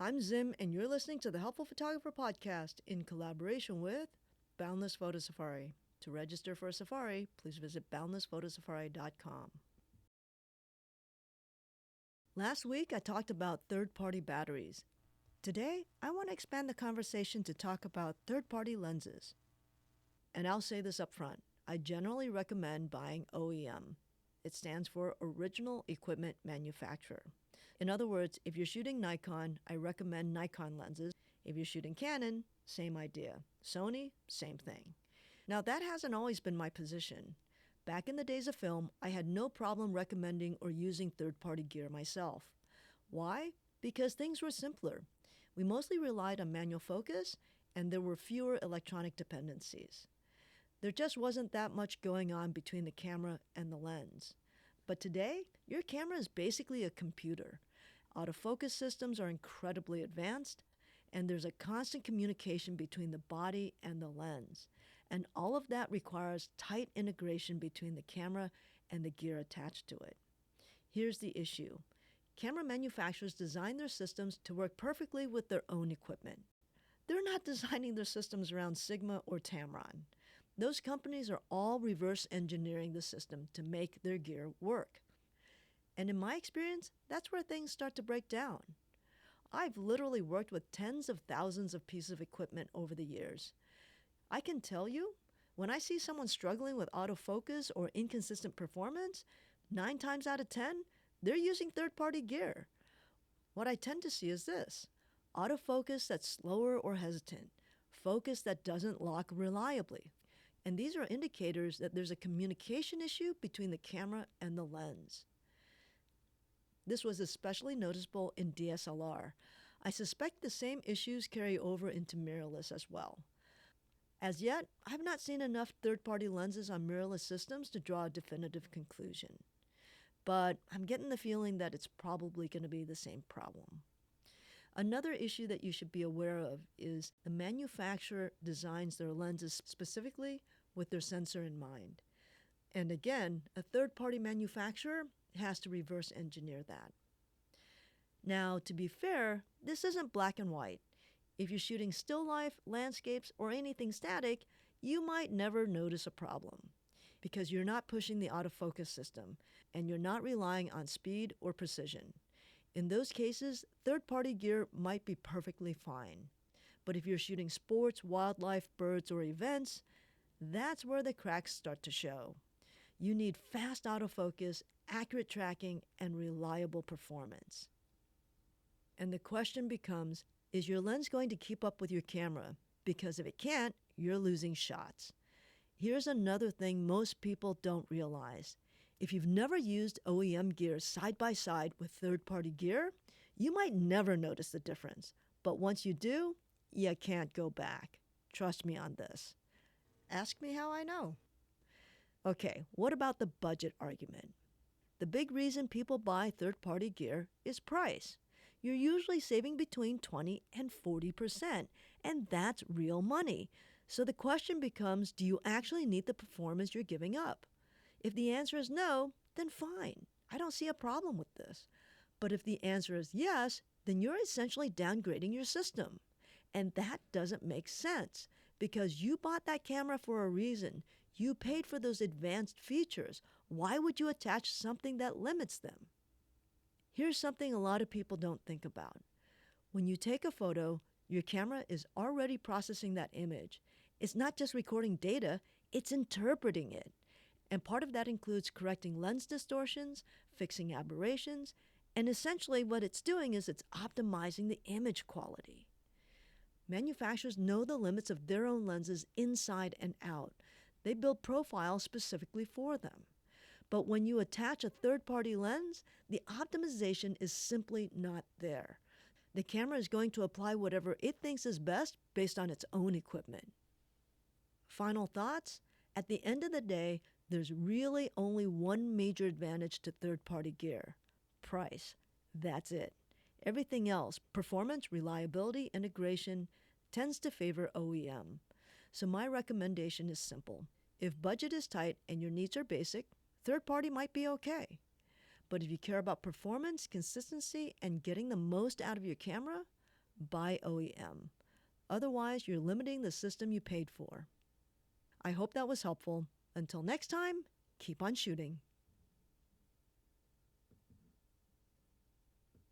I'm Zim, and you're listening to the Helpful Photographer Podcast in collaboration with Boundless Photo Safari. To register for a safari, please visit boundlessphotosafari.com. Last week, I talked about third-party batteries. Today, I want to expand the conversation to talk about third-party lenses. And I'll say this up front. I generally recommend buying OEM. It stands for Original Equipment Manufacturer. In other words, if you're shooting Nikon, I recommend Nikon lenses. If you're shooting Canon, same idea. Sony, same thing. Now, that hasn't always been my position. Back in the days of film, I had no problem recommending or using third-party gear myself. Why? Because things were simpler. We mostly relied on manual focus, and there were fewer electronic dependencies. There just wasn't that much going on between the camera and the lens. But today, your camera is basically a computer. Autofocus systems are incredibly advanced, and there's a constant communication between the body and the lens. And all of that requires tight integration between the camera and the gear attached to it. Here's the issue. Camera manufacturers design their systems to work perfectly with their own equipment. They're not designing their systems around Sigma or Tamron. Those companies are all reverse engineering the system to make their gear work. And in my experience, that's where things start to break down. I've literally worked with tens of thousands of pieces of equipment over the years. I can tell you, when I see someone struggling with autofocus or inconsistent performance, 9 times out of 10, they're using third-party gear. What I tend to see is this: autofocus that's slower or hesitant, focus that doesn't lock reliably. And these are indicators that there's a communication issue between the camera and the lens. This was especially noticeable in DSLR. I suspect the same issues carry over into mirrorless as well. As yet, I've not seen enough third-party lenses on mirrorless systems to draw a definitive conclusion. But I'm getting the feeling that it's probably going to be the same problem. Another issue that you should be aware of is the manufacturer designs their lenses specifically with their sensor in mind. And again, a third-party manufacturer has to reverse engineer that. Now, to be fair, this isn't black and white. If you're shooting still life, landscapes, or anything static, you might never notice a problem because you're not pushing the autofocus system and you're not relying on speed or precision. In those cases, third-party gear might be perfectly fine. But if you're shooting sports, wildlife, birds, or events, that's where the cracks start to show. You need fast autofocus, accurate tracking, and reliable performance. And the question becomes, is your lens going to keep up with your camera? Because if it can't, you're losing shots. Here's another thing most people don't realize. If you've never used OEM gear side by side with third-party gear, you might never notice the difference. But once you do, you can't go back. Trust me on this. Ask me how I know. Okay, what about the budget argument? The big reason people buy third-party gear is price. You're usually saving between 20 and 40%, and that's real money. So the question becomes, do you actually need the performance you're giving up? If the answer is no, then fine. I don't see a problem with this. But if the answer is yes, then you're essentially downgrading your system. And that doesn't make sense because you bought that camera for a reason. You paid for those advanced features. Why would you attach something that limits them? Here's something a lot of people don't think about. When you take a photo, your camera is already processing that image. It's not just recording data, it's interpreting it. And part of that includes correcting lens distortions, fixing aberrations, and essentially what it's doing is it's optimizing the image quality. Manufacturers know the limits of their own lenses inside and out. They build profiles specifically for them. But when you attach a third-party lens, the optimization is simply not there. The camera is going to apply whatever it thinks is best based on its own equipment. Final thoughts? At the end of the day, there's really only one major advantage to third-party gear: price. That's it. Everything else, performance, reliability, integration, tends to favor OEM. So my recommendation is simple. If budget is tight and your needs are basic, third-party might be okay. But if you care about performance, consistency, and getting the most out of your camera, by OEM. Otherwise, you're limiting the system you paid for. I hope that was helpful. Until next time, keep on shooting.